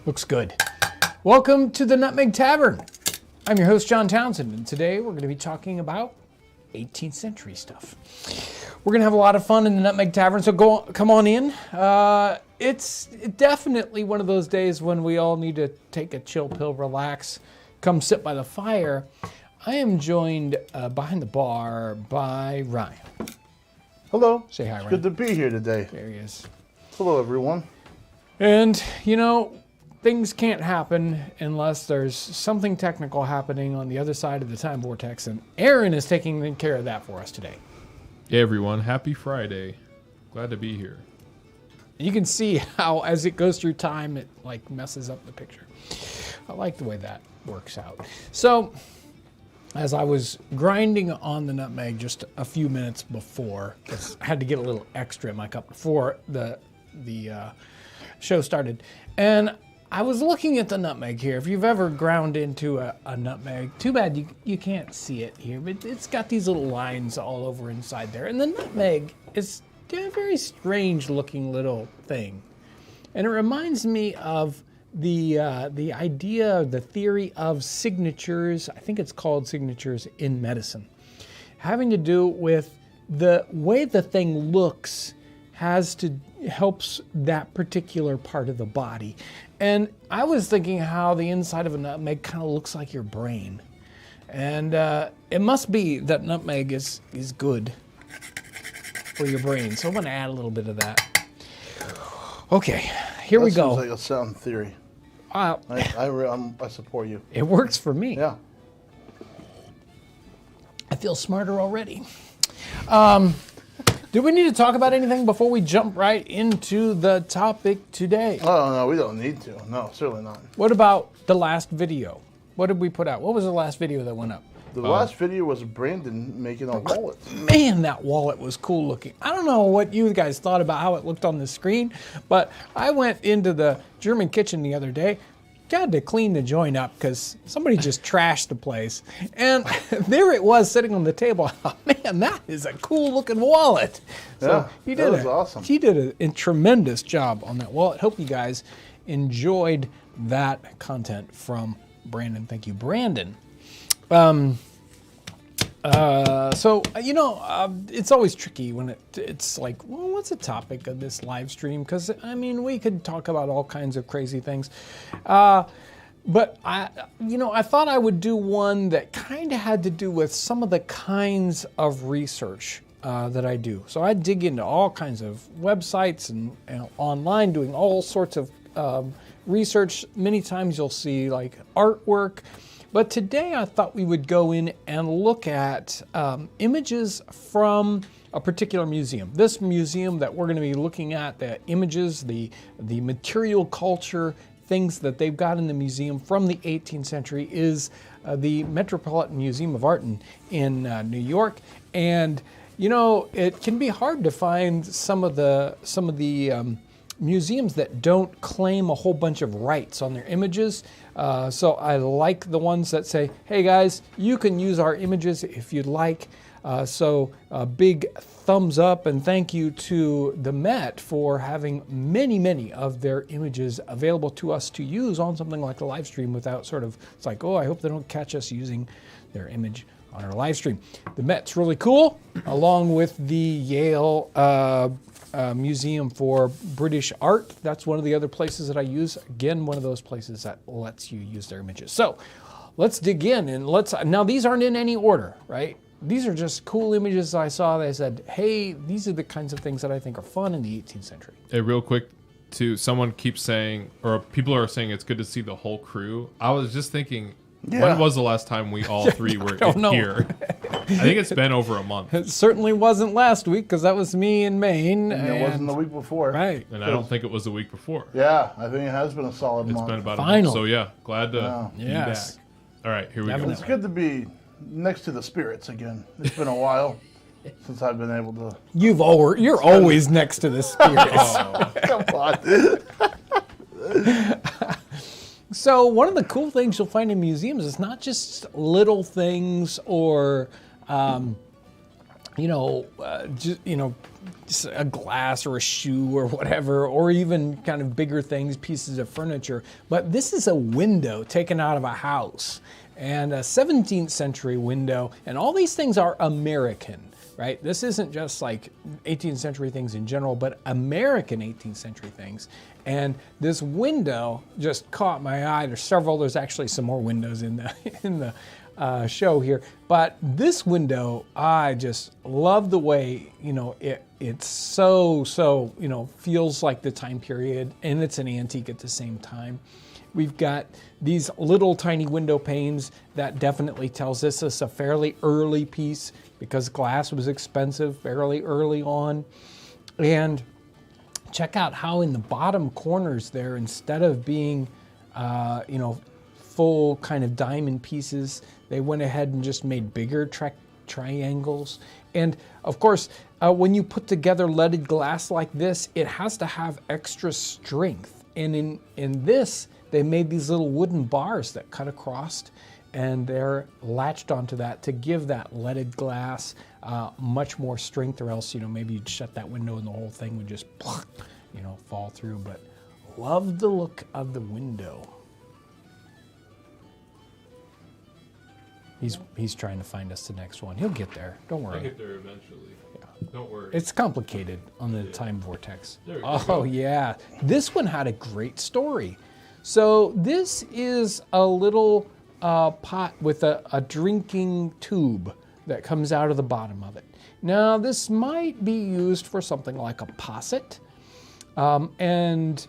Looks good. Welcome to the Nutmeg Tavern. I'm your host, John Townsend, and today we're going to be talking about 18th century stuff. We're going to have a lot of fun in the Nutmeg Tavern, so come on in. It's definitely one of those days when we all need to take a chill pill, relax, come sit by the fire. I am joined behind the bar by Ryan. Hello. Say hi, It's Ryan. good to be here today. There he is. Hello, everyone. And, you know, things can't happen unless there's something technical happening on the other side of the time vortex, and Aaron is taking care of that for us today. Hey everyone, happy Friday. Glad to be here. You can see how as it goes through time, it like messes up the picture. I like the way that works out. So, as I was grinding on the nutmeg just a few minutes before, 'cause I had to get a little extra in my cup before the show started, and I was looking at the nutmeg here. If you've ever ground into a nutmeg, too bad you can't see it here, but it's got these little lines all over inside there. And the nutmeg is a very strange looking little thing. And it reminds me of the idea, the theory of signatures. I think it's called signatures in medicine. Having to do with the way the thing looks helps that particular part of the body. And I was thinking how the inside of a nutmeg kind of looks like your brain. And it must be that nutmeg is good for your brain. So I'm going to add a little bit of that. Okay, here we go. That seems like a sound theory. I support you. It works for me. Yeah. I feel smarter already. Do we need to talk about anything before we jump right into the topic today? Oh, no, we don't need to. No, certainly not. What about the last video? What did we put out? What was the last video that went up? The last video was Brandon making a wallet. Man, that wallet was cool looking. I don't know what you guys thought about how it looked on the screen, but I went into the German kitchen the other day, got to clean the joint up because somebody just trashed the place. And there it was sitting on the table. I thought, man, that is a cool looking wallet. Yeah, that was awesome. He did a tremendous job on that wallet. Hope you guys enjoyed that content from Brandon. Thank you, Brandon. It's always tricky when it's like, well, what's the topic of this live stream? Because, I mean, we could talk about all kinds of crazy things. But I thought I would do one that kind of had to do with some of the kinds of research that I do. So I dig into all kinds of websites and online doing all sorts of research. Many times you'll see like artwork. But today I thought we would go in and look at images from a particular museum. This museum that we're going to be looking at, the images, the material culture, things that they've got in the museum from the 18th century is the Metropolitan Museum of Art in New York. And, you know, it can be hard to find some of the museums that don't claim a whole bunch of rights on their images. So I like the ones that say, hey guys, you can use our images if you'd like. So a big thumbs up and thank you to the Met for having many of their images available to us to use on something like the live stream without sort of, it's like, oh, I hope they don't catch us using their image on our live stream. The Met's really cool, along with the Yale Museum for British Art. That's one of the other places that I use. Again, one of those places that lets you use their images. So let's dig in and now these aren't in any order, right? These are just cool images I saw that I said, hey, these are the kinds of things that I think are fun in the 18th century. Hey, real quick, someone keeps saying, or people are saying it's good to see the whole crew. I was just thinking, when was the last time we all three were here? I think it's been over a month. It certainly wasn't last week because that was me in Maine. And it wasn't the week before. Right. And I don't think it was the week before. Yeah, I think it has been a solid month. It's been about Finally. a month. So yeah, glad to be back. All right, here we go. It's good to be next to the spirits again. It's been a while since I've been able to. You're always next to the spirits. Come on. So one of the cool things you'll find in museums is not just little things or just, a glass or a shoe or whatever, or even kind of bigger things, pieces of furniture. But this is a window taken out of a house, and a 17th century window, and all these things are American, right? This isn't just like 18th century things in general, but American 18th century things. And this window just caught my eye. There's actually some more windows in the show here, but this window, I just love the way, it's so, feels like the time period, and it's an antique at the same time. We've got these little tiny window panes that definitely tells us it's a fairly early piece because glass was expensive fairly early on. And check out how in the bottom corners there, instead of being, full kind of diamond pieces, they went ahead and just made bigger triangles. And of course, when you put together leaded glass like this, it has to have extra strength. And in this, they made these little wooden bars that cut across, and they're latched onto that to give that leaded glass much more strength, or else, maybe you'd shut that window and the whole thing would just, fall through. But love the look of the window. He's trying to find us the next one. He'll get there. Don't worry. I'll get there eventually. Yeah. Don't worry. It's complicated on the time vortex. There we go. go. Yeah. This one had a great story. So this is a little pot with a drinking tube that comes out of the bottom of it. Now, this might be used for something like a posset. And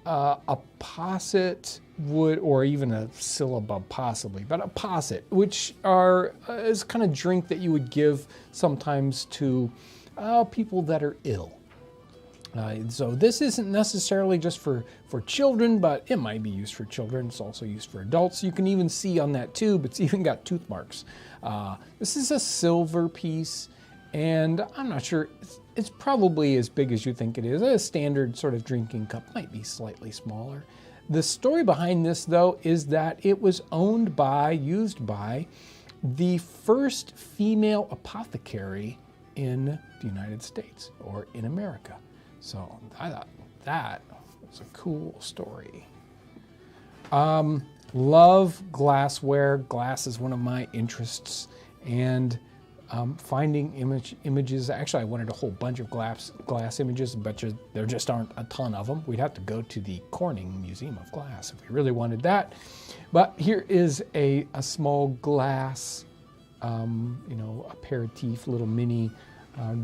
a posset would, or even a syllabub possibly, but a posset, which is kind of drink that you would give sometimes to people that are ill. So this isn't necessarily just for children, but it might be used for children. It's also used for adults. You can even see on that tube, it's even got tooth marks. This is a silver piece, and I'm not sure, it's probably as big as you think it is. A standard sort of drinking cup might be slightly smaller. The story behind this, though, is that it was used by the first female apothecary in the United States, or in America. So I thought that was a cool story. Love glassware. Glass is one of my interests, and finding images. Actually, I wanted a whole bunch of glass images, but there just aren't a ton of them. We'd have to go to the Corning Museum of Glass if we really wanted that. But here is a small glass, aperitif, little mini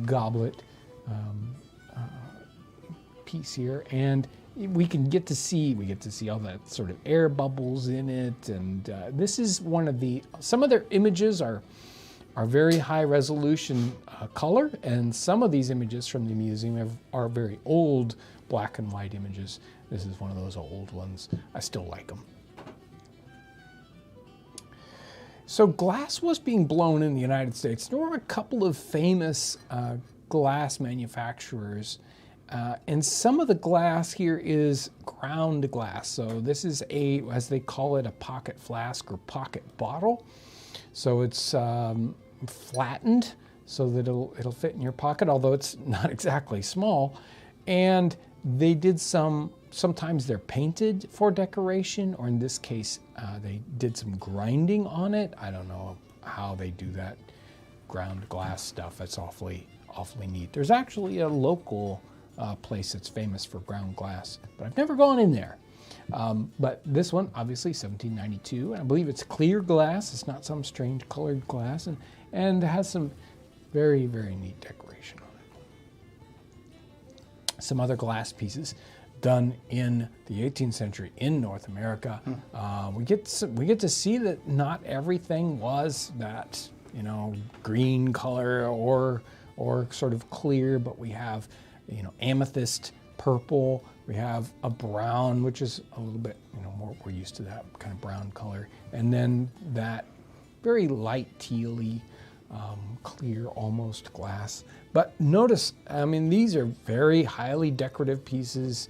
goblet piece here, and we get to see all that sort of air bubbles in it. And this is some of their images are very high resolution color, and some of these images from the museum are very old black and white images. This is one of those old ones. I still like them. So glass was being blown in the United States. There were a couple of famous glass manufacturers, and some of the glass here is ground glass. So this is as they call it, a pocket flask or pocket bottle. So it's flattened so that it'll fit in your pocket, although it's not exactly small. And they did sometimes they're painted for decoration, or in this case, they did some grinding on it. I don't know how they do that ground glass stuff. That's awfully neat. There's actually a local place that's famous for ground glass, but I've never gone in there. But this one, obviously 1792, and I believe it's clear glass. It's not some strange colored glass, and it has some very, very neat decoration on it. Some other glass pieces done in the 18th century in North America. We get to see that not everything was that green color or sort of clear, but we have amethyst purple. We have a brown, which is a little bit, more, we're used to that kind of brown color. And then that very light tealy, clear almost glass. But notice, these are very highly decorative pieces.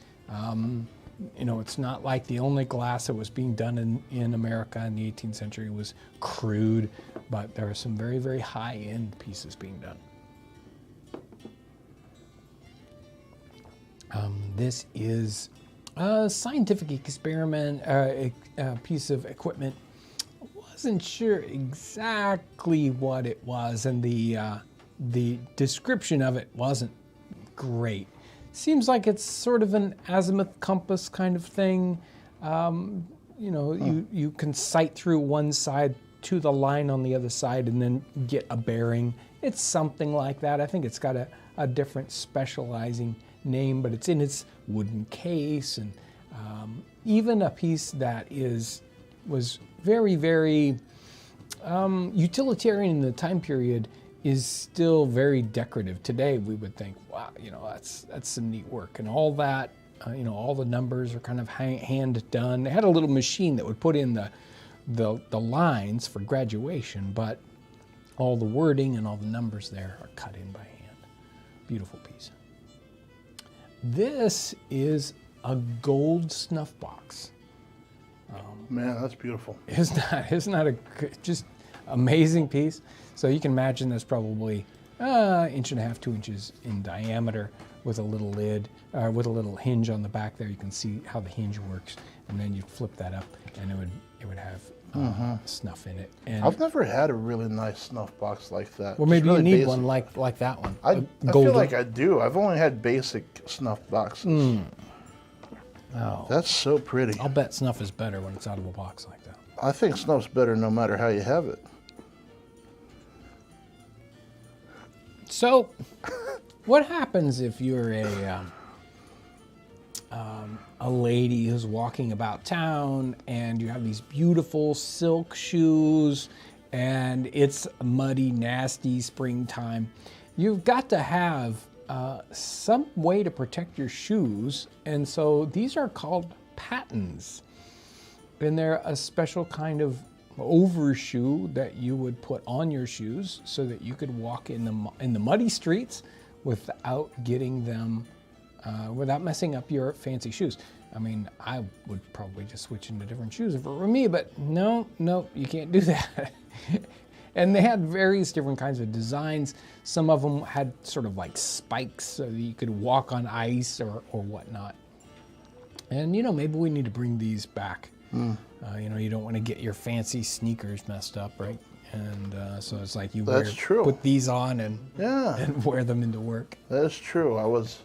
It's not like the only glass that was being done in America in the 18th century was crude, but there are some very, very high-end pieces being done. This is a scientific experiment, a piece of equipment. I wasn't sure exactly what it was, and the description of it wasn't great. Seems like it's sort of an azimuth compass kind of thing. You can sight through one side to the line on the other side and then get a bearing. It's something like that. I think it's got a different specializing name, but it's in its wooden case, and even a piece that was very, very utilitarian in the time period is still very decorative. Today we would think, wow, that's some neat work, and all that, all the numbers are kind of hand done. They had a little machine that would put in the lines for graduation, but all the wording and all the numbers there are cut in by hand. Beautiful piece. This is a gold snuff box. Man, that's beautiful. Isn't that a just amazing piece? So you can imagine that's probably inch and a half, 2 inches in diameter, with a little lid, with a little hinge on the back there. You can see how the hinge works, and then you flip that up, and it would have snuff in it. And I've never had a really nice snuff box like that. well, maybe It's really you need basic. one like that one. I feel like I do. I've only had basic snuff boxes. Oh, That's so pretty. I'll bet snuff is better when it's out of a box like that. I think snuff's better no matter how you have it. So, what happens if you're a lady who's walking about town and you have these beautiful silk shoes and it's muddy, nasty springtime? You've got to have some way to protect your shoes, and so these are called pattens, and they're a special kind of overshoe that you would put on your shoes so that you could walk in the muddy streets without getting them, without messing up your fancy shoes. I mean, I would probably just switch into different shoes if it were me, but no, you can't do that. And they had various different kinds of designs. Some of them had sort of like spikes so that you could walk on ice or whatnot. And maybe we need to bring these back. You don't want to get your fancy sneakers messed up, right? And so it's like you put these on and wear them into work. That's true. I was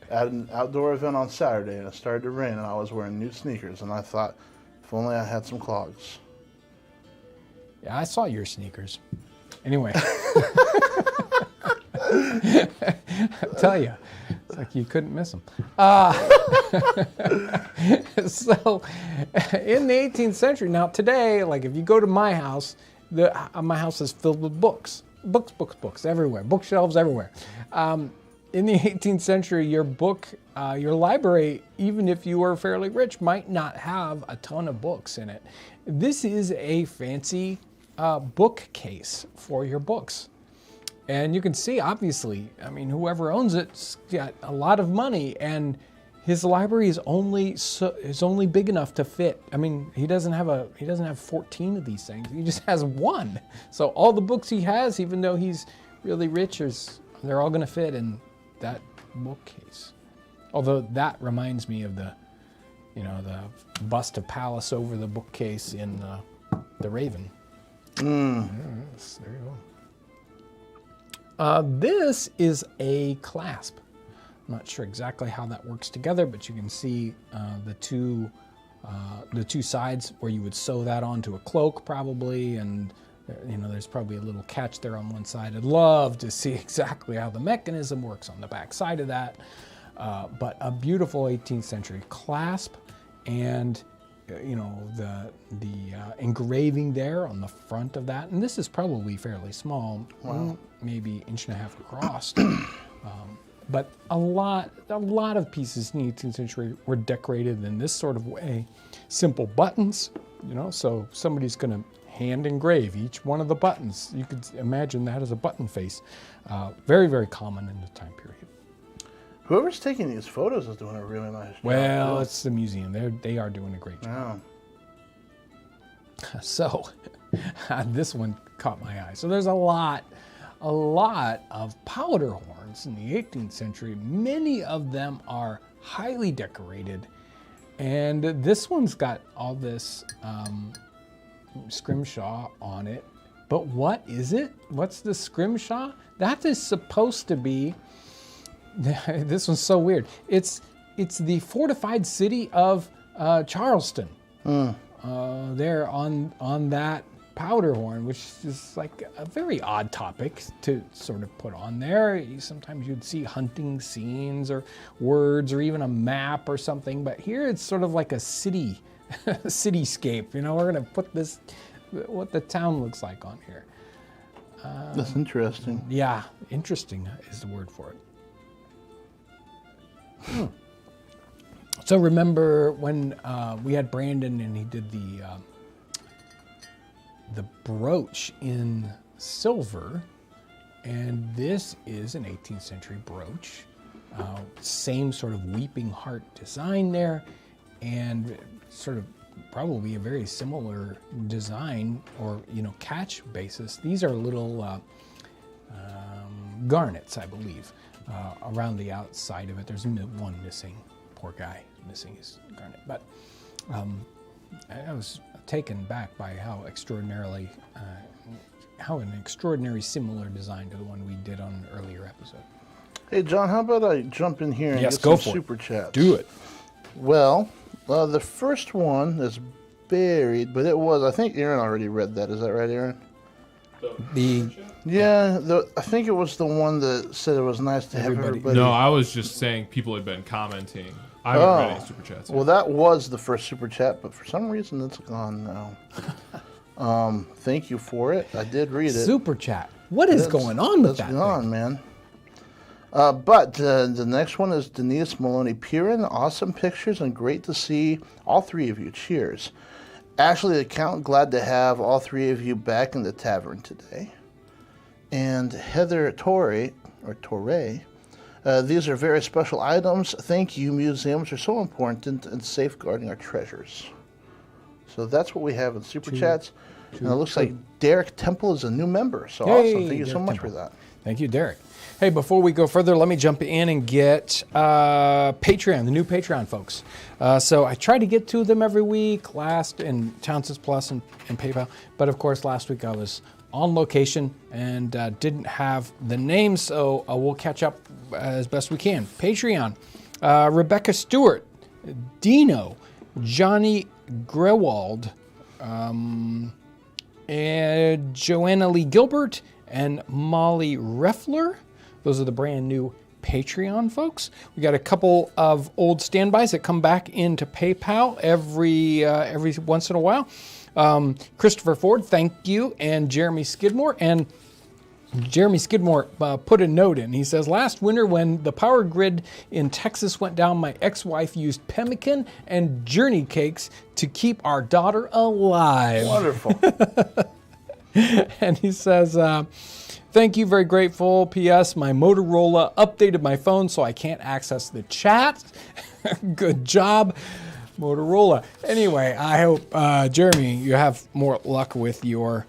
at an outdoor event on Saturday and it started to rain and I was wearing new sneakers and I thought, if only I had some clogs. Yeah, I saw your sneakers. Anyway. I tell you, it's like you couldn't miss them. So, in the 18th century, now today, like if you go to my house, my house is filled with books. Books everywhere. Bookshelves everywhere. In the 18th century, your library, even if you were fairly rich, might not have a ton of books in it. This is a fancy bookcase for your books. And you can see, obviously, I mean, whoever owns it's got a lot of money, and his library is only big enough to fit. I mean, he doesn't have 14 of these things. He just has one. So all the books he has, even though he's really rich, they're all going to fit in that bookcase. Although that reminds me of the bust of Pallas over the bookcase in The Raven. Yes, there you go. This is a clasp. I'm not sure exactly how that works together, but you can see the two sides where you would sew that onto a cloak probably, and there's probably a little catch there on one side. I'd love to see exactly how the mechanism works on the back side of that, but a beautiful 18th century clasp, and the engraving there on the front of that, and this is probably fairly small. Wow. Maybe 1.5 inches across. But a lot of pieces in the 18th century were decorated in this sort of way. Simple buttons, so somebody's going to hand engrave each one of the buttons. You could imagine that as a button face. Very, very common in the time period. Whoever's taking these photos is doing a really nice job. Well, it's the museum. They are doing a great job. Yeah. So, this one caught my eye. So there's a lot of powder horns in the 18th century. Many of them are highly decorated. And this one's got all this scrimshaw on it. But what is it? What's the scrimshaw? That is supposed to be, this one's so weird. It's the fortified city of Charleston. There on that powder horn, which is like a very odd topic to sort of put on there. Sometimes you'd see hunting scenes or words or even a map or something, but here it's sort of like a cityscape. You know, we're gonna put this, what the town looks like on here. That's interesting. Yeah, interesting is the word for it. So remember when we had Brandon and he did the brooch in silver, and this is an 18th century brooch. Same sort of weeping heart design there, and sort of probably a very similar design or, you know, catch basis. These are little garnets, I believe, around the outside of it. There's one missing. Poor guy missing his garnet. But I was taken back by how an extraordinary similar design to the one we did on an earlier episode. Hey, John, how about I jump in here and Yes, get go some for it. super chats? Do it. Well, the first one is buried, but it was, I think Aaron already read that. Is that right, Aaron? I think it was the one that said it was nice to have everybody. No, I was just saying people had been commenting. I haven't read any super chats yet. Well, that was the first super chat, but for some reason it's gone now. Thank you for it. I did read it. Super chat. What is going on with that That's gone, man. But the next one is Denise Maloney Piran. Awesome pictures and great to see all three of you. Cheers. Ashley the Count, glad to have all three of you back in the tavern today. And Heather Torre, these are very special items. Thank you. Museums are so important in safeguarding our treasures. So that's what we have in Super Chats. And it looks like Derek Temple is a new member. So awesome. Thank you so much for that. Thank you, Derek. Hey, before we go further, let me jump in and get Patreon, the new Patreon folks. So I try to get to them every week, last in Townsends Plus and PayPal. But of course, last week I was on location and didn't have the name, so we'll catch up as best we can. Patreon, Rebecca Stewart, Dino, Johnny Grewald, and Joanna Lee Gilbert, and Molly Reffler. Those are the brand new Patreon folks. We got a couple of old standbys that come back into PayPal every once in a while. Christopher Ford, thank you, and Jeremy Skidmore. And Jeremy Skidmore put a note in. He says, last winter when the power grid in Texas went down, my ex-wife used pemmican and journey cakes to keep our daughter alive. Wonderful. And he says, thank you, very grateful. P.S. My Motorola updated my phone so I can't access the chat. Good job, Motorola. Anyway, I hope, Jeremy, you have more luck with your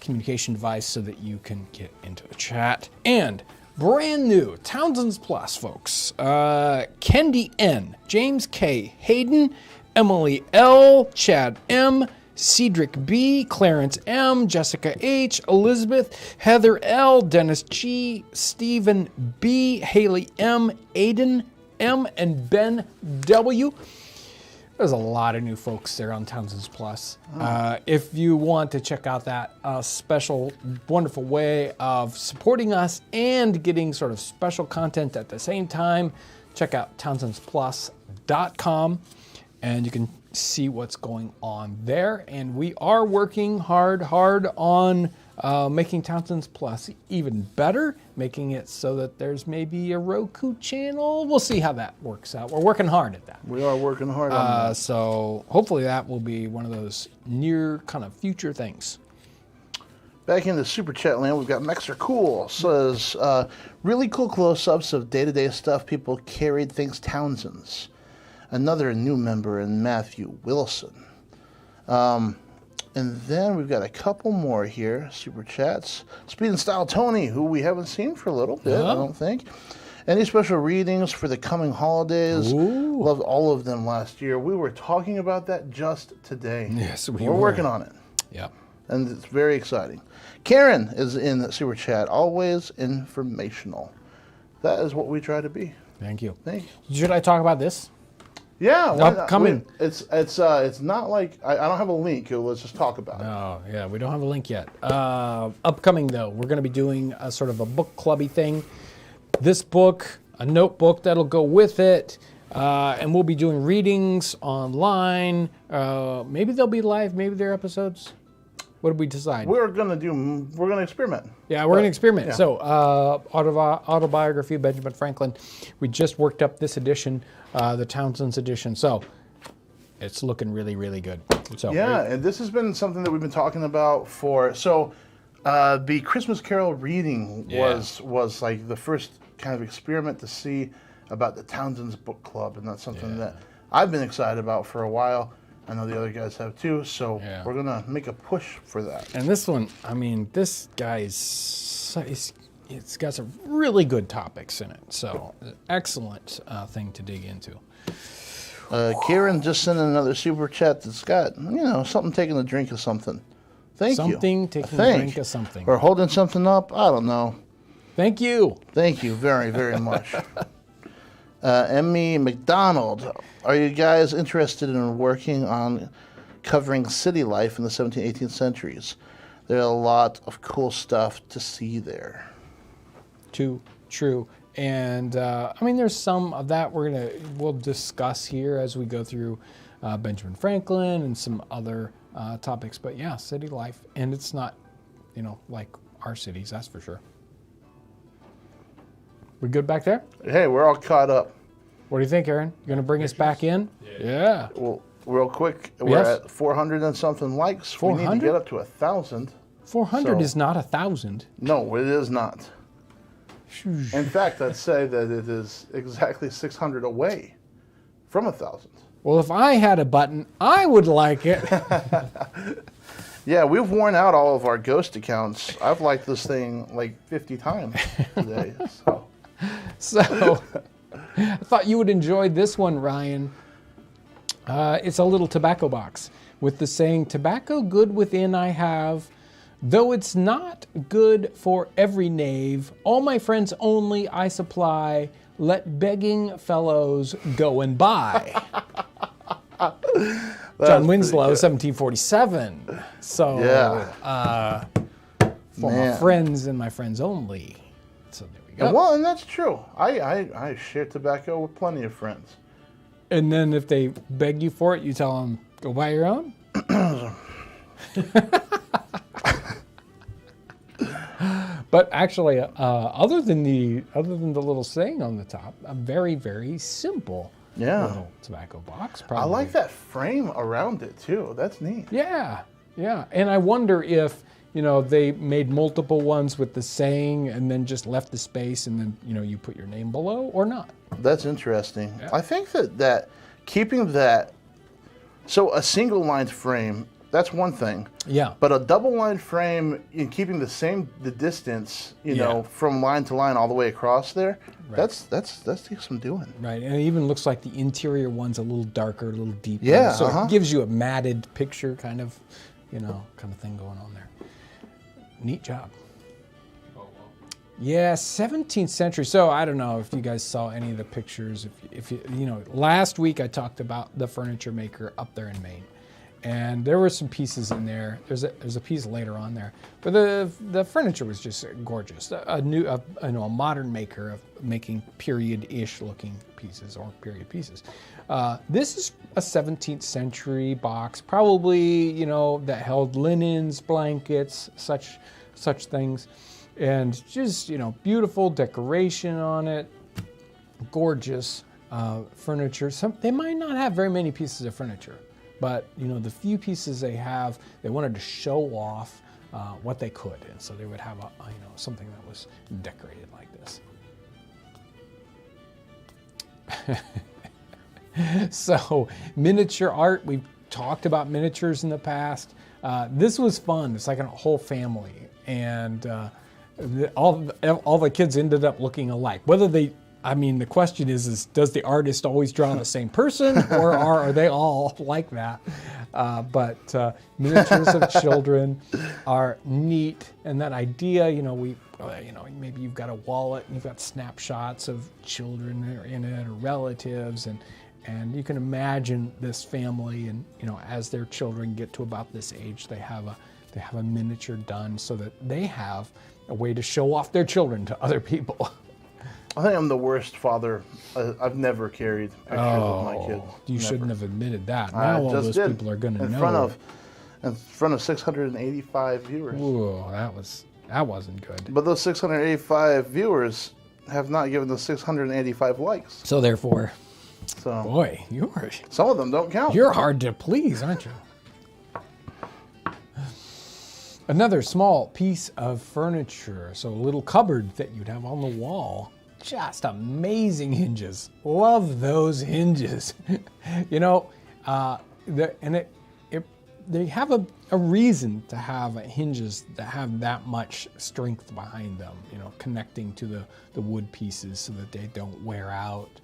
communication device so that you can get into the chat. And brand new Townsends Plus, folks. Kendi N, James K, Hayden, Emily L, Chad M, Cedric B, Clarence M, Jessica H, Elizabeth, Heather L, Dennis G, Stephen B, Haley M, Aiden M, and Ben W. There's a lot of new folks there on Townsends Plus. If you want to check out that special, wonderful way of supporting us and getting sort of special content at the same time, check out townsensplus.com and you can see what's going on there. And we are working hard on making Townsends Plus even better, making it so that there's maybe a Roku channel. We'll see how that works out. We're working hard at that. We are working hard on that. So hopefully that will be one of those near kind of future things. Back in the Super Chat land, we've got Mexer Cool. Says, really cool close-ups of day-to-day stuff people carried. Thanks, Townsends. Another new member in Matthew Wilson. And then we've got a couple more here, Super Chats. Speed and Style Tony, who we haven't seen for a little bit, I don't think. Any special readings for the coming holidays? Ooh. Loved all of them last year. We were talking about that just today. Yes, we're working on it. Yeah. And it's very exciting. Karen is in the Super Chat, always informational. That is what we try to be. Thank you. Thank you. Should I talk about this? Yeah. Upcoming. It's not like, I don't have a link. Let's just talk about it. Oh, yeah, we don't have a link yet. Upcoming, though, we're going to be doing a sort of a book clubby thing. This book, a notebook that'll go with it, and we'll be doing readings online. Maybe they'll be live, maybe they're episodes. What did we decide? We're going to experiment. Yeah, we're going to experiment. Yeah. So, autobiography of Benjamin Franklin. We just worked up this edition, the Townsends edition. So, it's looking really, really good. So yeah, and this has been something that we've been talking about for. So, the Christmas Carol reading was like the first kind of experiment to see about the Townsends book club, and that's something that I've been excited about for a while. I know the other guys have too, so we're gonna make a push for that. And this one, I mean, this guy it's got some really good topics in it. So excellent thing to dig into. Kieran just sent in another super chat that's got, something taking a drink of something. Thank you. Something taking a drink of something. Or holding something up. I don't know. Thank you. Thank you very, very much. Emmy McDonald, are you guys interested in working on covering city life in the 17th, 18th centuries? There's a lot of cool stuff to see there. True. And I mean, there's some of that we'll discuss here as we go through Benjamin Franklin and some other topics. But yeah, city life, and it's not, like our cities, that's for sure. We good back there? Hey, we're all caught up. What do you think, Aaron? You gonna bring us back in? Yeah. Well, real quick, we're at 400 and something likes. 400? We need to get up to 1,000. 400 is not 1,000. No, it is not. In fact, I'd say that it is exactly 600 away from 1,000. Well, if I had a button, I would like it. Yeah, we've worn out all of our ghost accounts. I've liked this thing like 50 times today. So, I thought you would enjoy this one, Ryan. It's a little tobacco box with the saying, "Tobacco good within I have, though it's not good for every knave. All my friends only I supply. Let begging fellows go and buy." John Winslow, 1747. So, for my friends and my friends only. So there we go. Well, and that's true. I share tobacco with plenty of friends. And then if they beg you for it, you tell them, go buy your own? But actually, other than the little saying on the top, a very, very simple little tobacco box. Probably. I like that frame around it too. That's neat. Yeah. And I wonder if they made multiple ones with the saying and then just left the space and then you put your name below or not. That's interesting. Yeah. I think that keeping that, so a single lined frame, that's one thing. Yeah. But a double lined frame in keeping the distance, from line to line all the way across there, that takes some doing. Right, and it even looks like the interior one's a little darker, a little deeper. Yeah. So it gives you a matted picture kind of thing going on there. Neat job. Yeah, 17th century. So I don't know if you guys saw any of the pictures. If you last week I talked about the furniture maker up there in Maine, and there were some pieces in there. There's a piece later on there, but the furniture was just gorgeous. A modern maker of making period-ish looking pieces or period pieces. This is a 17th century box, probably that held linens, blankets, such things. And just, beautiful decoration on it, gorgeous furniture. They might not have very many pieces of furniture, but, the few pieces they have, they wanted to show off what they could. And so they would have, something that was decorated like this. So, miniature art, we've talked about miniatures in the past. This was fun. It's like a whole family. And all the kids ended up looking alike. Whether they I mean, the question is does the artist always draw the same person, or are they all like that? But miniatures of children are neat, and that idea, maybe you've got a wallet and you've got snapshots of children that are in it or relatives, and you can imagine this family, and as their children get to about this age, they have a miniature done so that they have a way to show off their children to other people. I think I'm the worst father. I've never carried pictures of my kids. You Never. shouldn't have admitted that. Now all those people are going to know. In front of 685 viewers. Ooh, that wasn't good. But those 685 viewers have not given us 685 likes. So therefore, boy, some of them don't count. You're hard to please, aren't you? Another small piece of furniture, so a little cupboard that you'd have on the wall. Just amazing hinges. Love those hinges. They have a reason to have hinges that have that much strength behind them, connecting to the wood pieces so that they don't wear out.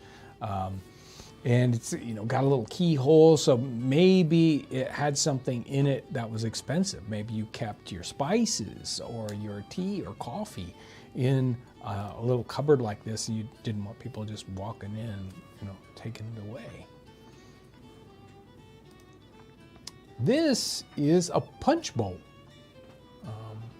And it's got a little keyhole, so maybe it had something in it that was expensive. Maybe you kept your spices or your tea or coffee in a little cupboard like this, and you didn't want people just walking in, taking it away. This is a punch bowl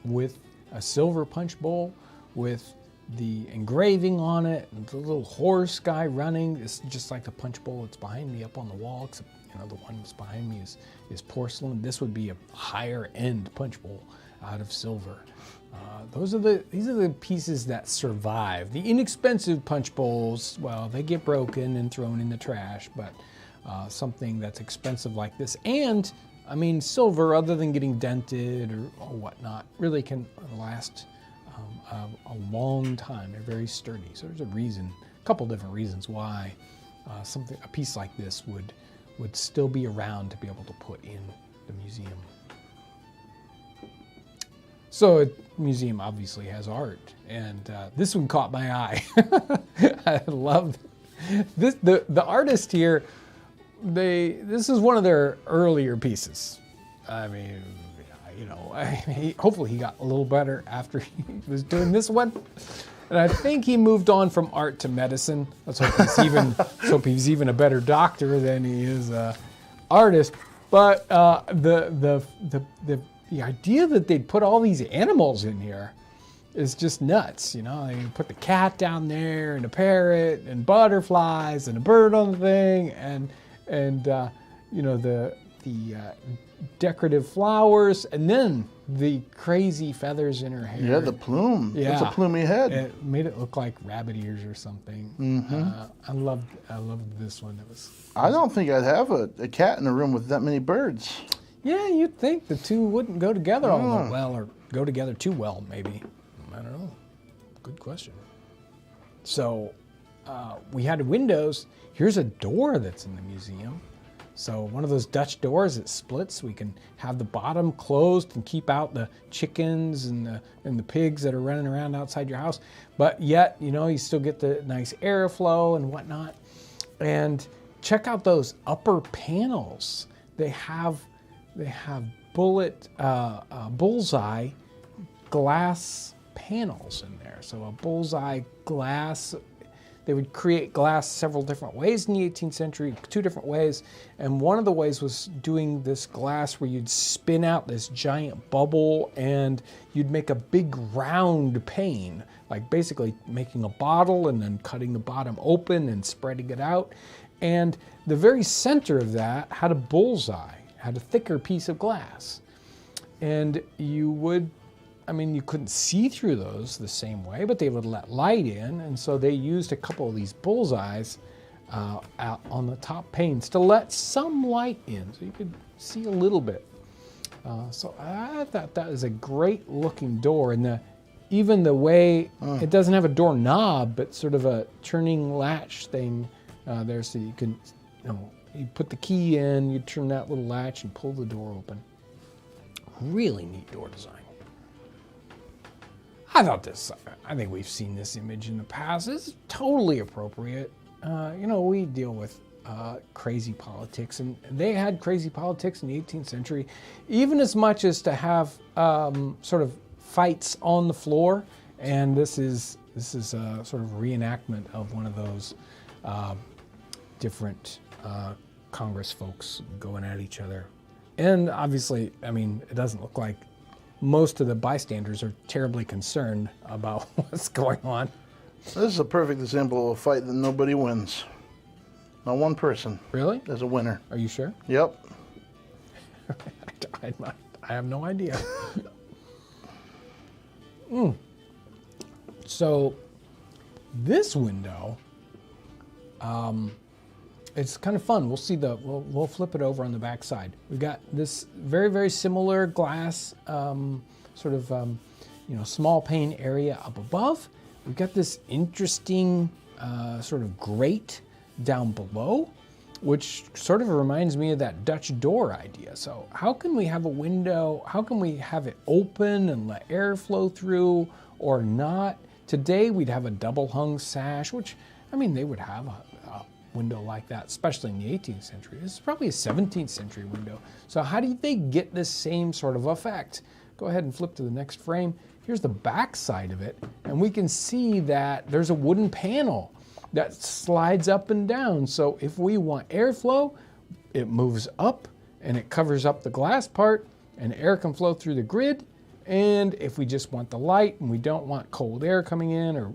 with a silver punch bowl with the engraving on it, and the little horse guy running. It's just like the punch bowl that's behind me up on the wall, except the one that's behind me is porcelain. This would be a higher end punch bowl out of silver. These are the pieces that survive. The inexpensive punch bowls, well, they get broken and thrown in the trash, but something that's expensive like this, and I mean silver, other than getting dented or whatnot, really can last a long time. They're very sturdy. So there's a couple different reasons why a piece like this would still be around to be able to put in the museum. So a museum obviously has art, and this one caught my eye. I love this. The artist here. This is one of their earlier pieces. I mean, hopefully he got a little better after he was doing this one. And I think he moved on from art to medicine. Let's hope he's even a better doctor than he is an artist. But the idea that they'd put all these animals in here is just nuts. They put the cat down there and a parrot and butterflies and a bird on the thing and the decorative flowers, and then the crazy feathers in her hair. Yeah, the plume. Yeah. It's a plumey head. It made it look like rabbit ears or something. Mm-hmm. I loved this one. I don't think I'd have a cat in a room with that many birds. Yeah, you'd think the two wouldn't go together all that well, or go together too well, maybe. I don't know. Good question. So we had windows. Here's a door that's in the museum. So one of those Dutch doors that splits, we can have the bottom closed and keep out the chickens and the pigs that are running around outside your house. But yet, you still get the nice airflow and whatnot. And check out those upper panels. They have bullseye glass panels in there. So a bullseye glass. They would create glass several different ways in the 18th century, 2 different ways. And one of the ways was doing this glass where you'd spin out this giant bubble and you'd make a big round pane, like basically making a bottle and then cutting the bottom open and spreading it out. And the very center of that had a bullseye, had a thicker piece of glass. And you couldn't see through those the same way, but they would let light in, and so they used a couple of these bullseyes out on the top panes to let some light in, so you could see a little bit. So I thought that was a great looking door, and even the way it doesn't have a door knob, but sort of a turning latch thing there, so you can, you put the key in, you turn that little latch and pull the door open. Really neat door design. I thought this, I think we've seen this image in the past. It's totally appropriate. We deal with crazy politics, and they had crazy politics in the 18th century, even as much as to have sort of fights on the floor. And this is a sort of reenactment of one of those different Congress folks going at each other. And obviously, I mean, it doesn't look like most of the bystanders are terribly concerned about what's going on. This is a perfect example of a fight that nobody wins. Not one person. Really? Is a winner. Are you sure? Yep. I have no idea. So this window, it's kind of fun. We'll see we'll flip it over on the back side. We've got this very, very similar glass, sort of, small pane area up above. We've got this interesting sort of grate down below, which sort of reminds me of that Dutch door idea. So how can we have a window? How can we have it open and let air flow through or not? Today we'd have a double hung sash, which, I mean, they would have a window like that, especially in the 18th century. This is probably a 17th century window. So how do they get this same sort of effect? Go ahead and flip to the next frame. Here's the back side of it, and we can see that there's a wooden panel that slides up and down. So if we want airflow, it moves up and it covers up the glass part, and air can flow through the grid. And if we just want the light and we don't want cold air coming in, or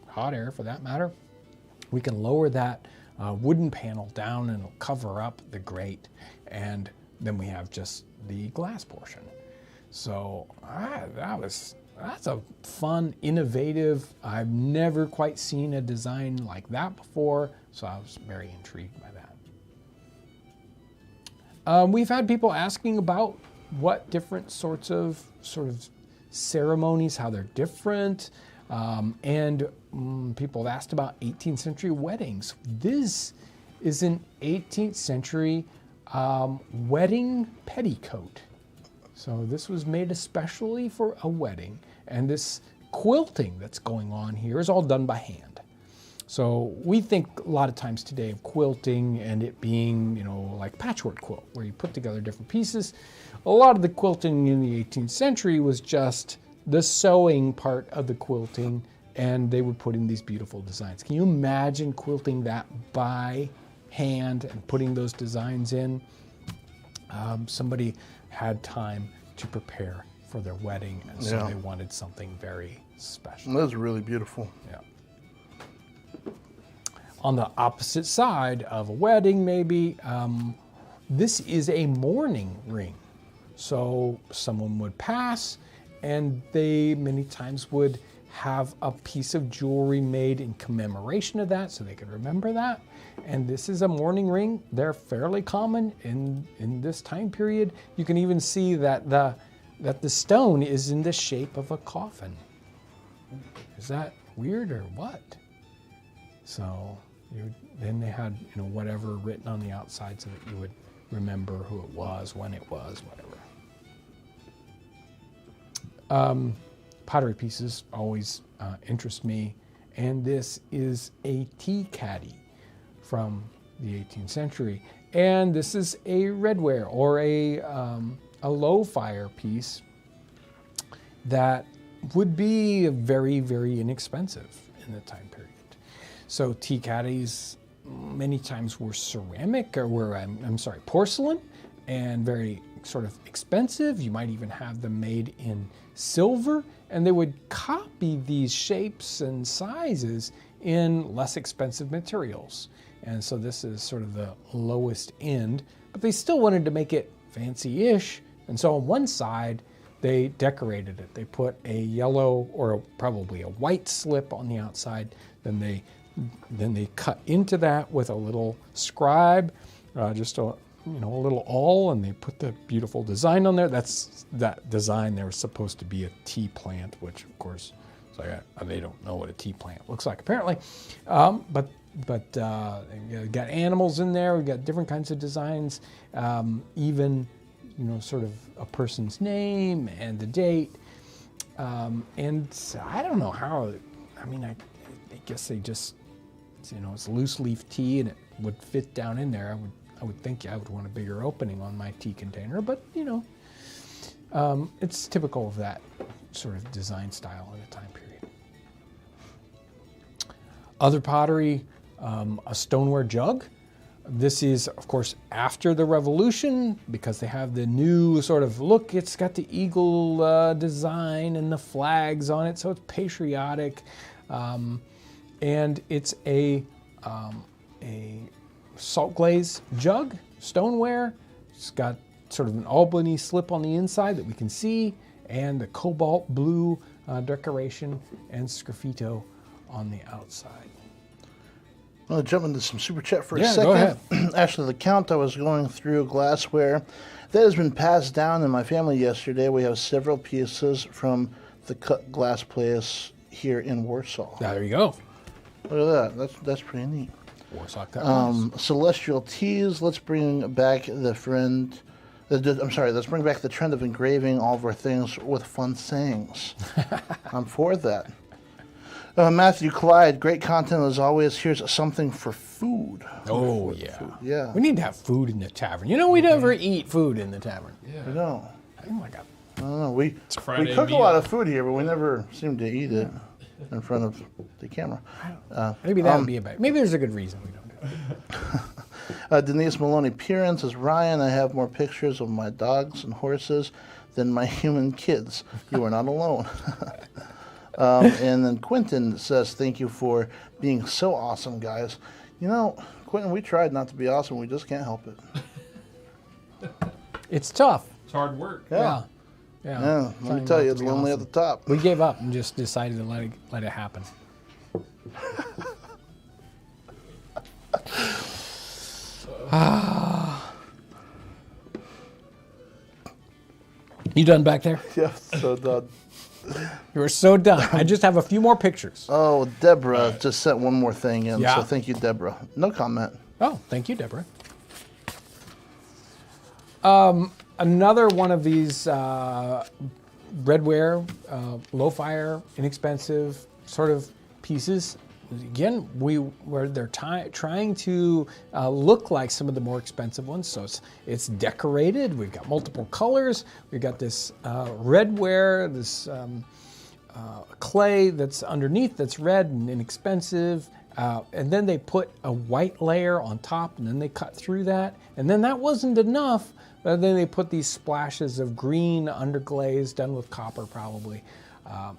hot air for that matter, we can lower that wooden panel down and it'll cover up the grate, and then we have just the glass portion. So that's a fun, innovative, I've never quite seen a design like that before, so I was very intrigued by that. We've had people asking about what different sorts of ceremonies, how they're different, and people have asked about 18th century weddings. This is an 18th century wedding petticoat. So this was made especially for a wedding, and this quilting that's going on here is all done by hand. So we think a lot of times today of quilting and it being, like patchwork quilt, where you put together different pieces. A lot of the quilting in the 18th century was just the sewing part of the quilting, and they would put in these beautiful designs. Can you imagine quilting that by hand and putting those designs in? Somebody had time to prepare for their wedding, and so they wanted something very special. That was really beautiful. Yeah. On the opposite side of a wedding, maybe, this is a mourning ring. So someone would pass, and they many times would have a piece of jewelry made in commemoration of that, so they could remember that. And this is a mourning ring. They're fairly common in this time period. You can even see that the stone is in the shape of a coffin. Is that weird or what? So then they had whatever written on the outside so that you would remember who it was, when it was, whatever. Pottery pieces always interest me, and this is a tea caddy from the 18th century, and this is a redware or a low fire piece that would be very, very inexpensive in the time period. So tea caddies many times were ceramic, or were porcelain, and very sort of expensive. You might even have them made in silver, and they would copy these shapes and sizes in less expensive materials. And so this is sort of the lowest end, but they still wanted to make it fancy-ish. And so on one side, they decorated it. They put a yellow or probably a white slip on the outside. Then they cut into that with a little scribe, just a little awl, and they put the beautiful design on there. That design there was supposed to be a tea plant, which of course, they don't know what a tea plant looks like apparently. But we've got animals in there. We've got different kinds of designs, even sort of a person's name and the date. And I don't know how, I mean, I guess they just, it's loose leaf tea and it would fit down in there. I would think I would want a bigger opening on my tea container, but it's typical of that sort of design style at a time period. Other pottery, a stoneware jug. This is, of course, after the Revolution because they have the new sort of look. It's got the eagle design and the flags on it, so it's patriotic. And it's a salt glaze jug, stoneware. It's got sort of an Albany slip on the inside that we can see, and the cobalt blue decoration and sgraffito on the outside. I'm going to jump into some super chat for a Yeah, second. go ahead. Actually, the count I was going through glassware that has been passed down in my family yesterday. We have several pieces from the cut glass place here in Warsaw. There you go. Look at that. That's pretty neat. Warsaw cut glass. Celestial Teas. Let's bring back let's bring back the trend of engraving all of our things with fun sayings. I'm for that. Matthew Clyde, great content as always. Here's something for food. Oh, yeah. Food. Yeah. We need to have food in the tavern. We never eat food in the tavern. Yeah. We don't. Oh, my God. I don't know. We Friday cook meal. a lot of food here, but we never seem to eat it in front of the camera. Maybe that would be about. Maybe there's a good reason we don't do it. Denise Maloney Piran says, Ryan, I have more pictures of my dogs and horses than my human kids. You are not alone. And then Quentin says, thank you for being so awesome, guys. Quentin, we tried not to be awesome. We just can't help it. It's tough. It's hard work. Yeah. Yeah, let Trying me tell not you, to it's be lonely awesome. at the top. We gave up and just decided to let it happen. You done back there? Yeah, so done. You were so done. I just have a few more pictures. Oh, Deborah just sent one more thing in, Yeah. so thank you, Deborah. No comment. Oh, thank you, Deborah. Another one of these redware, low fire, inexpensive sort of pieces. Again, they're trying to look like some of the more expensive ones. So it's decorated. We've got multiple colors. We've got this redware, this clay that's underneath that's red and inexpensive. And then they put a white layer on top, and then they cut through that. And then that wasn't enough. But then they put these splashes of green underglaze, done with copper probably.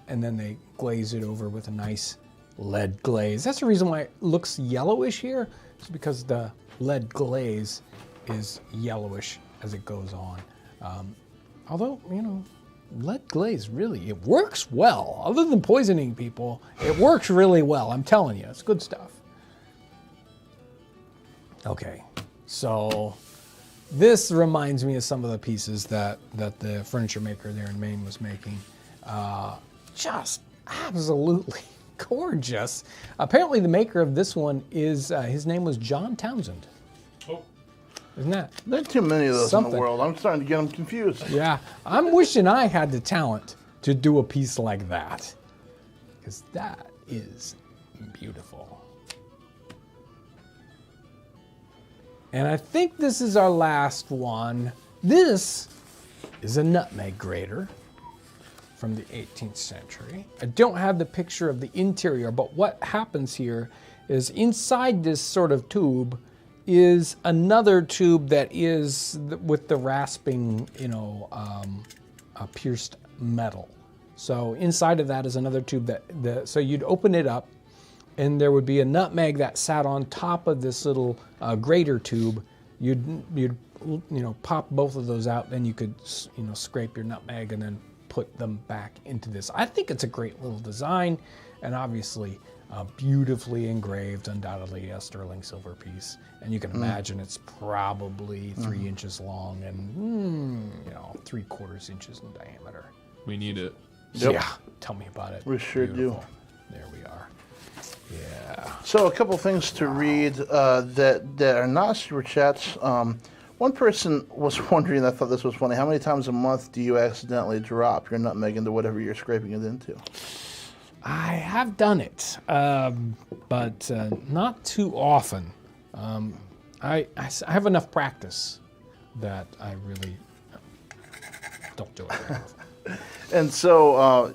And then they glaze it over with a nice lead glaze. That's the reason why it looks yellowish here. It's because the lead glaze is yellowish as it goes on. Although, lead glaze really, it works well. Other than poisoning people, it works really well. I'm telling you, it's good stuff. Okay, so this reminds me of some of the pieces that the furniture maker there in Maine was making. Just absolutely gorgeous. Apparently the maker of this one is, his name was John Townsend. Oh. Isn't that? There are too many of those in Something. the world. I'm starting to get them confused. Yeah, I'm wishing I had the talent to do a piece like that, because that is beautiful. And I think this is our last one. This is a nutmeg grater from the 18th century. I don't have the picture of the interior, but what happens here is inside this sort of tube is another tube that is with the rasping, pierced metal. So inside of that is another tube so you'd open it up, and there would be a nutmeg that sat on top of this little grater tube. You'd pop both of those out, then you could scrape your nutmeg and then put them back into this. I think it's a great little design, and obviously beautifully engraved, undoubtedly a sterling silver piece. And you can imagine it's probably 3 inches long and 3/4 inches in diameter. We need it. Yep. Yeah, tell me about it. We sure Beautiful. There we are. Yeah. So a couple things to read that are not super chats. One person was wondering, I thought this was funny, how many times a month do you accidentally drop your nutmeg into whatever you're scraping it into? I have done it, but not too often. I have enough practice that I really don't do it very often. And so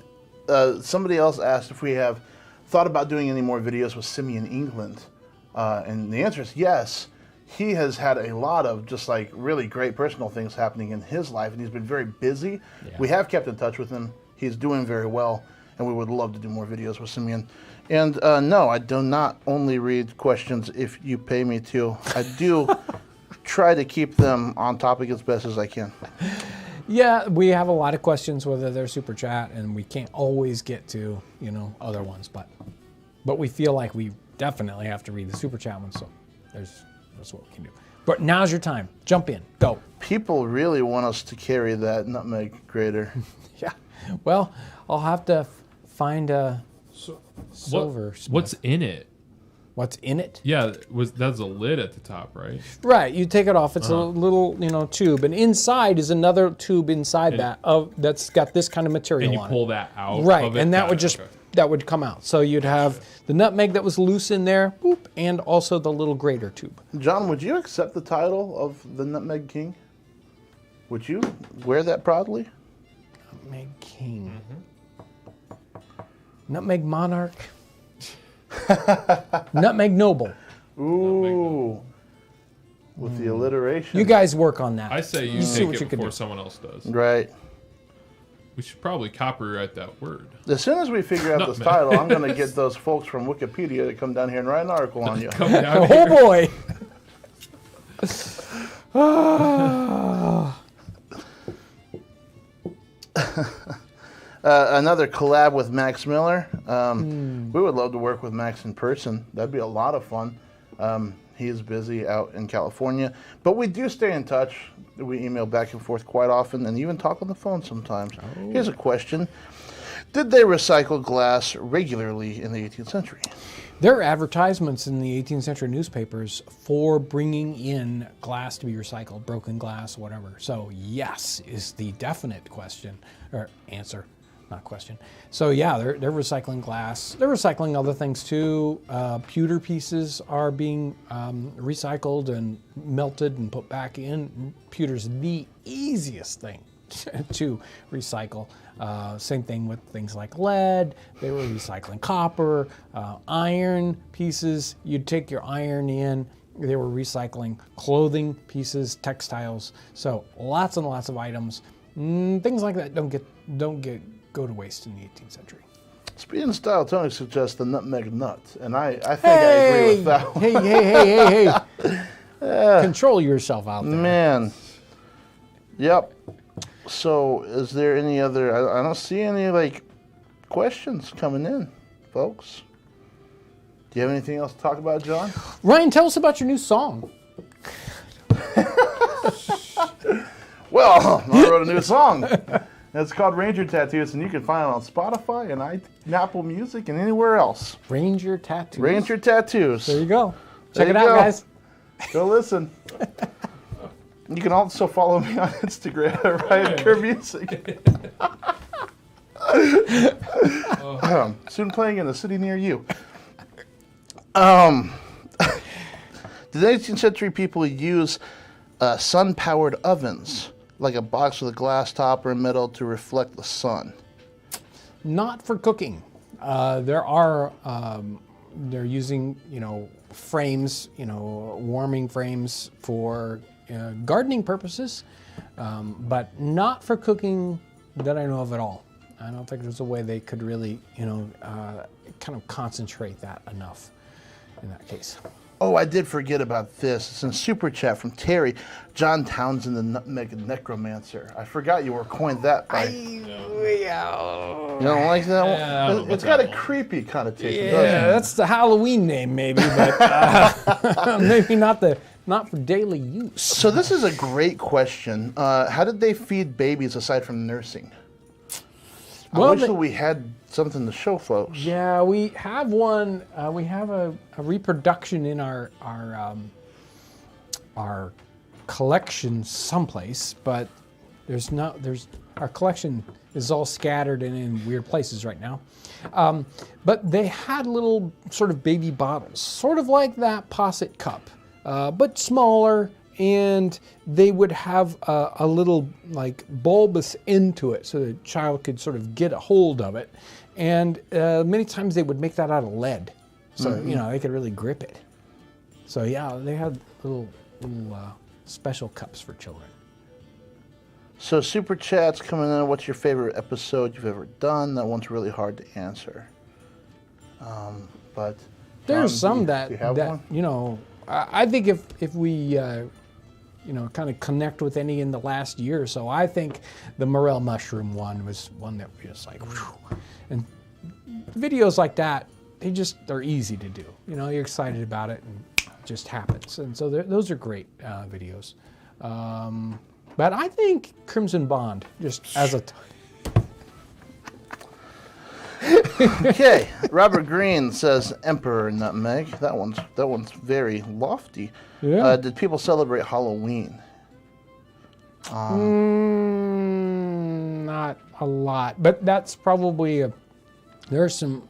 somebody else asked if we have thought about doing any more videos with Simeon England. And the answer is yes. He has had a lot of just like really great personal things happening in his life, and he's been very busy. Yeah. We have kept in touch with him. He's doing very well, and we would love to do more videos with Simeon. And no, I do not only read questions if you pay me to. I do try to keep them on topic as best as I can. Yeah, we have a lot of questions, whether they're super chat, and we can't always get to, other ones, but we feel like we definitely have to read the super chat ones, so that's what we can do. But now's your time. Jump in. Go. People really want us to carry that nutmeg grater. Yeah. Well, I'll have to find a silver. What's in it? What's in it? Yeah, that's a lid at the top, right? Right. You take it off. It's a little, tube, and inside is another tube inside that's got this kind of material on it. And you pull that out. Right, of it? and that would just that would come out. So you'd have the nutmeg that was loose in there, boop, and also the little grater tube. John, would you accept the title of the Nutmeg King? Would you wear that proudly? Nutmeg King. Nutmeg Monarch. Nutmeg Noble. Ooh. With the alliteration. You guys work on that. I say you take it before someone else does. Right. We should probably copyright that word. As soon as we figure out this title, I'm going to get those folks from Wikipedia to come down here and write an article on you. Oh, boy. Another collab with Max Miller. We would love to work with Max in person. That'd be a lot of fun. He is busy out in California, but we do stay in touch. We email back and forth quite often and even talk on the phone sometimes. Oh. Here's a question. Did they recycle glass regularly in the 18th century? There are advertisements in the 18th century newspapers for bringing in glass to be recycled, broken glass, whatever. So yes is the definite question, or answer, not question. So yeah, they're recycling glass. They're recycling other things too. Pewter pieces are being recycled and melted and put back in. Pewter's the easiest thing to recycle. Same thing with things like lead. They were recycling copper, iron pieces. You'd take your iron in. They were recycling clothing pieces, textiles. So lots and lots of items. Things like that don't go to waste in the 18th century. Speed and Style Tony suggests the nutmeg nut, and I think I agree with that one. Hey. Control yourself out there. Man. Yep. So, is there any other... I don't see any, questions coming in, folks. Do you have anything else to talk about, John? Ryan, tell us about your new song. Well, I wrote a new song. It's called Ranger Tattoos, and you can find it on Spotify and Apple Music and anywhere else. Ranger Tattoos. Ranger Tattoos. There you go. Check it out, guys. Go listen. You can also follow me on Instagram at Ryan Kerr Music. Soon playing in a city near you. Did 18th century people use sun-powered ovens, like a box with a glass top or a metal to reflect the sun? Not for cooking. They're using, frames, warming frames for gardening purposes, but not for cooking that I know of at all. I don't think there's a way they could really, kind of concentrate that enough in that case. Oh, I did forget about this. It's in Super Chat from Terry. John Townsend, the Nutmeg Necromancer. I forgot you were coined that by... You don't like that one? Yeah, it's got a creepy connotation, doesn't it? Yeah, that's the Halloween name maybe, but maybe not for daily use. So this is a great question. How did they feed babies aside from nursing? I wish that we had something to show folks. Yeah, we have one. We have a reproduction in our collection someplace, but our collection is all scattered and in weird places right now. But they had little sort of baby bottles, sort of like that posset cup, but smaller, and they would have a little like bulbous end to it so the child could sort of get a hold of it. And many times they would make that out of lead, so they could really grip it. So yeah, they had little special cups for children. So super chats coming in. What's your favorite episode you've ever done? That one's really hard to answer. But there's John, some that I think if we kind of connect with any in the last year or so, I think the morel mushroom one was one that was just like, whew. And videos like that, they're easy to do. You're excited about it and it just happens. And so those are great videos. But I think Crimson Bond, just as a... Okay, Robert Green says Emperor Nutmeg. That one's very lofty. Yeah. Did people celebrate Halloween? Not a lot, but that's probably there are some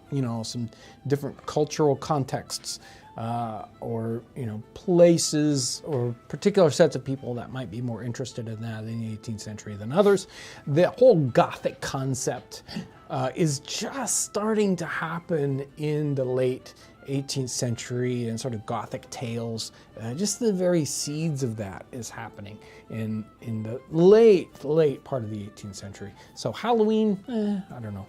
different cultural contexts or places or particular sets of people that might be more interested in that in the 18th century than others. The whole Gothic concept is just starting to happen in the late 18th century, and sort of Gothic tales. Just the very seeds of that is happening in the late part of the 18th century. So Halloween, I don't know.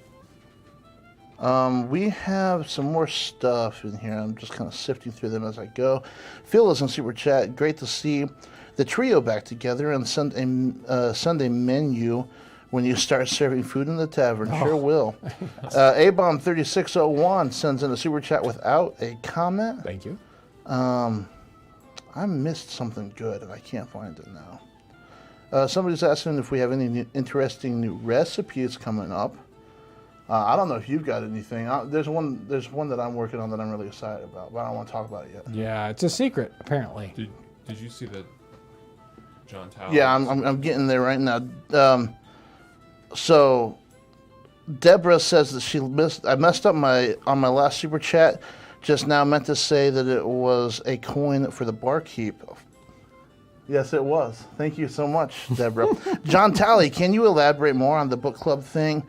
We have some more stuff in here. I'm just kind of sifting through them as I go. Phil is in Super Chat. Great to see the trio back together, and send a menu when you start serving food in the tavern. Sure will. A-Bomb3601 sends in a Super Chat without a comment. Thank you. I missed something good and I can't find it now. Somebody's asking if we have any interesting new recipes coming up. I don't know if you've got anything. There's one that I'm working on that I'm really excited about, but I don't want to talk about it yet. Yeah, it's a secret, apparently. Did you see the John Townsends? Yeah, I'm getting there right now. So Deborah says that I messed up on my last Super Chat just now. Meant to say that it was a coin for the barkeep. Yes, it was. Thank you so much, Deborah. John Talley, can you elaborate more on the book club thing?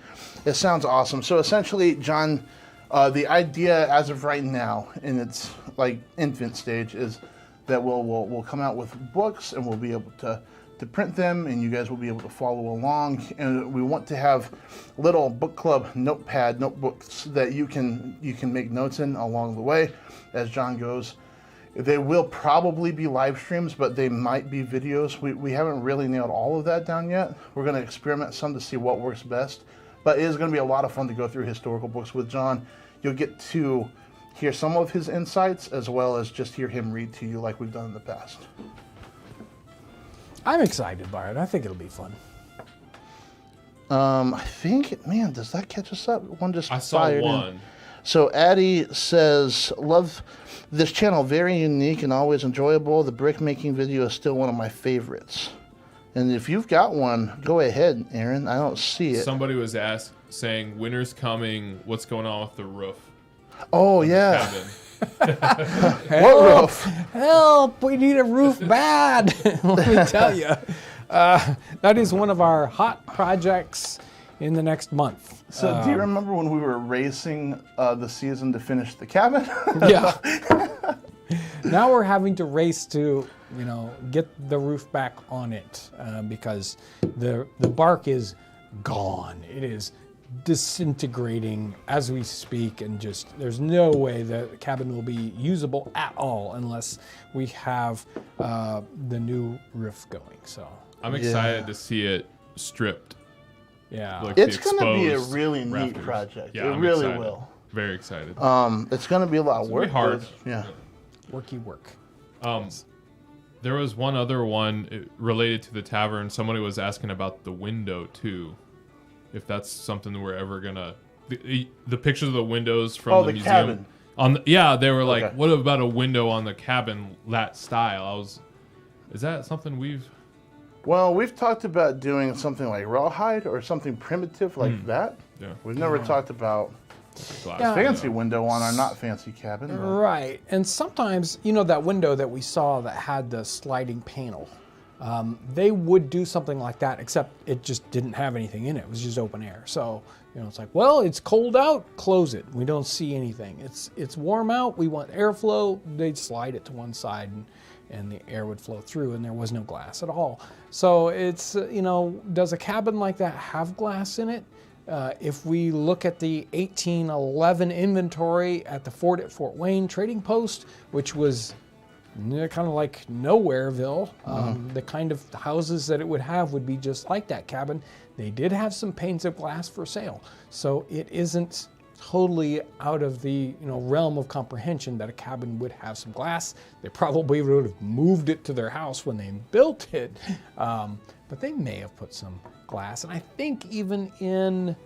It sounds awesome. So essentially, John, the idea as of right now in its like infant stage is that we'll come out with books and we'll be able to print them, and you guys will be able to follow along. And we want to have little book club notebooks that you can make notes in along the way as John goes. They will probably be live streams, but they might be videos. We haven't really nailed all of that down yet. We're going to experiment some to see what works best. But it is going to be a lot of fun to go through historical books with John. You'll get to hear some of his insights as well as just hear him read to you like we've done in the past. I'm excited by it. I think it'll be fun. I think, man, does that catch us up? One just I saw fired one. in. So Addie says, love this channel, very unique and always enjoyable. The brick making video is still one of my favorites. And if you've got one, go ahead, Aaron. I don't see it. Somebody was saying, winter's coming. What's going on with the roof? Oh, yeah. What roof? Help! We need a roof bad. Let me tell you. That is one of our hot projects in the next month. So do you remember when we were racing the season to finish the cabin? Yeah. Now we're having to race to, get the roof back on it because the bark is gone. It is disintegrating as we speak, and just there's no way the cabin will be usable at all unless we have the new roof going. So I'm excited to see it stripped. Yeah, like it's going to be a really neat rafters. project. Yeah, it really excited. will. Very excited. It's going to be a lot of work. It's hard. Yeah. Worky work. There was one other one related to the tavern. Somebody was asking about the window too. If that's something we're ever gonna, the pictures of the windows from the museum. Cabin. They were like, what about a window on the cabin, that style? Is that something we've... Well, we've talked about doing something like rawhide or something primitive like that. Yeah. We've never talked about glass Yeah. fancy window on our not fancy cabin. but- Right, and sometimes, you know, that window that we saw that had the sliding panel, they would do something like that, except it just didn't have anything in it. It was just open air. So, you know, it's like, well, it's cold out, close it. We don't see anything. It's warm out, we want airflow. They'd slide it to one side and the air would flow through, and there was no glass at all. So it's, you know, does a cabin like that have glass in it? If we look at the 1811 inventory at the fort at Fort Wayne Trading Post, which was kind of like Nowhereville, the kind of houses that it would have would be just like that cabin. They did have some panes of glass for sale, so it isn't totally out of the realm of comprehension that a cabin would have some glass. They probably would have moved it to their house when they built it, but they may have put some glass. And I think even in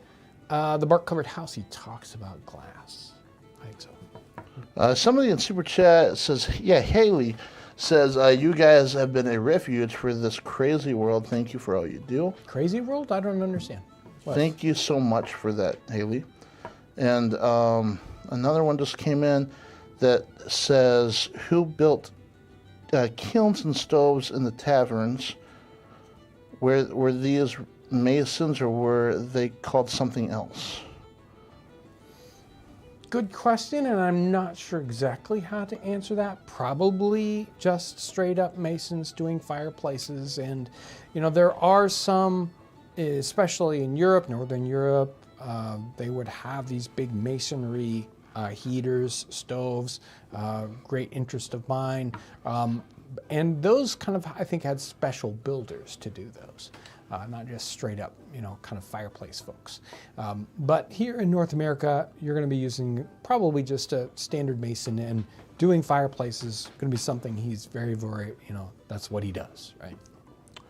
the bark covered house, he talks about glass. I think so. Somebody in Super Chat says, yeah, Haley says, you guys have been a refuge for this crazy world. Thank you for all you do. Crazy world? I don't understand. What? Thank you so much for that, Haley. And another one just came in that says, who built kilns and stoves in the taverns? Were these masons or were they called something else? Good question, and I'm not sure exactly how to answer that. Probably just straight up masons doing fireplaces. And, there are some, especially in Europe, Northern Europe, they would have these big masonry heaters, stoves, great interest of mine. And those kind of, I think, had special builders to do those, not just straight up, kind of fireplace folks. But here in North America, you're going to be using probably just a standard mason, and doing fireplaces going to be something he's very, very, that's what he does, right?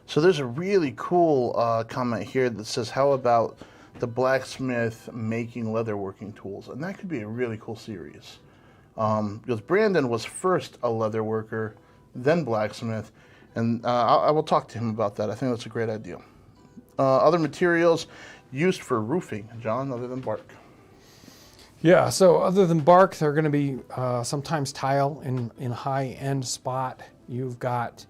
So there's a really cool comment here that says, how about the blacksmith making leatherworking tools? And that could be a really cool series. Because Brandon was first a leather worker, then blacksmith, and I will talk to him about that. I think that's a great idea. Other materials used for roofing, John, other than bark? Yeah, so other than bark, they're going to be sometimes tile in high-end spot. You've got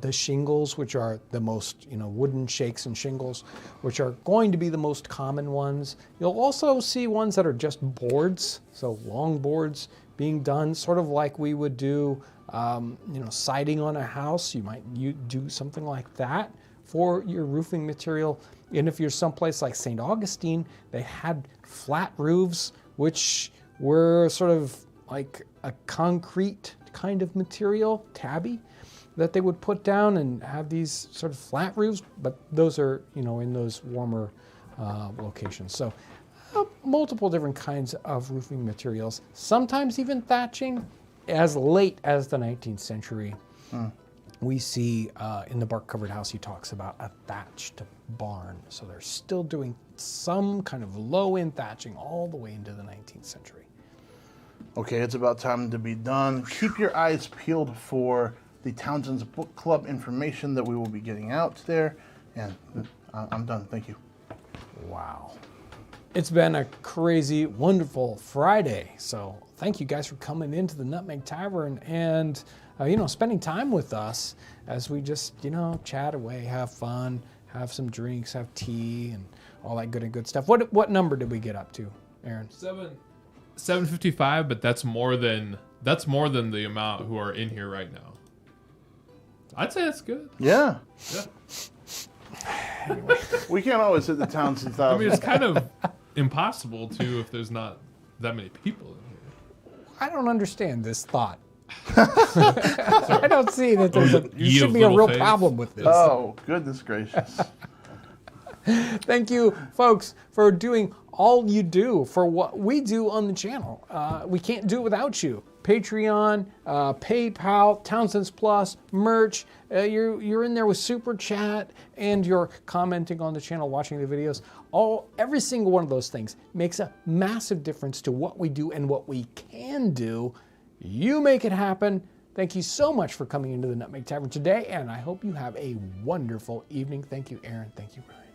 the shingles, which are the most, wooden shakes and shingles, which are going to be the most common ones. You'll also see ones that are just boards, so long boards being done, sort of like we would do, siding on a house. You do something like that for your roofing material. And if you're someplace like St. Augustine, they had flat roofs, which were sort of like a concrete kind of material, tabby, that they would put down and have these sort of flat roofs, but those are, in those warmer locations. So multiple different kinds of roofing materials, sometimes even thatching. As late as the 19th century, we see in the bark covered house, he talks about a thatched barn. So they're still doing some kind of low end thatching all the way into the 19th century. Okay, it's about time to be done. Keep your eyes peeled for the Townsends Book Club information that we will be getting out there. And I'm done. Thank you. Wow. It's been a crazy, wonderful Friday. So thank you guys for coming into the Nutmeg Tavern and, spending time with us as we just, chat away, have fun, have some drinks, have tea, and all that good stuff. What number did we get up to, Aaron? 755, but that's more than the amount who are in here right now. I'd say that's good. Yeah. Yeah. Anyway, we can't always hit the Townsends. I mean, it's kind of impossible to if there's not that many people in here. I don't understand this thought. I don't see that there should be a real problem with this. Oh, goodness gracious. Thank you, folks, for doing all you do for what we do on the channel. We can't do it without you. Patreon, PayPal, Townsends Plus, merch. You're in there with Super Chat, and you're commenting on the channel, watching the videos. Every single one of those things makes a massive difference to what we do and what we can do. You make it happen. Thank you so much for coming into the Nutmeg Tavern today, and I hope you have a wonderful evening. Thank you, Aaron. Thank you, Ryan.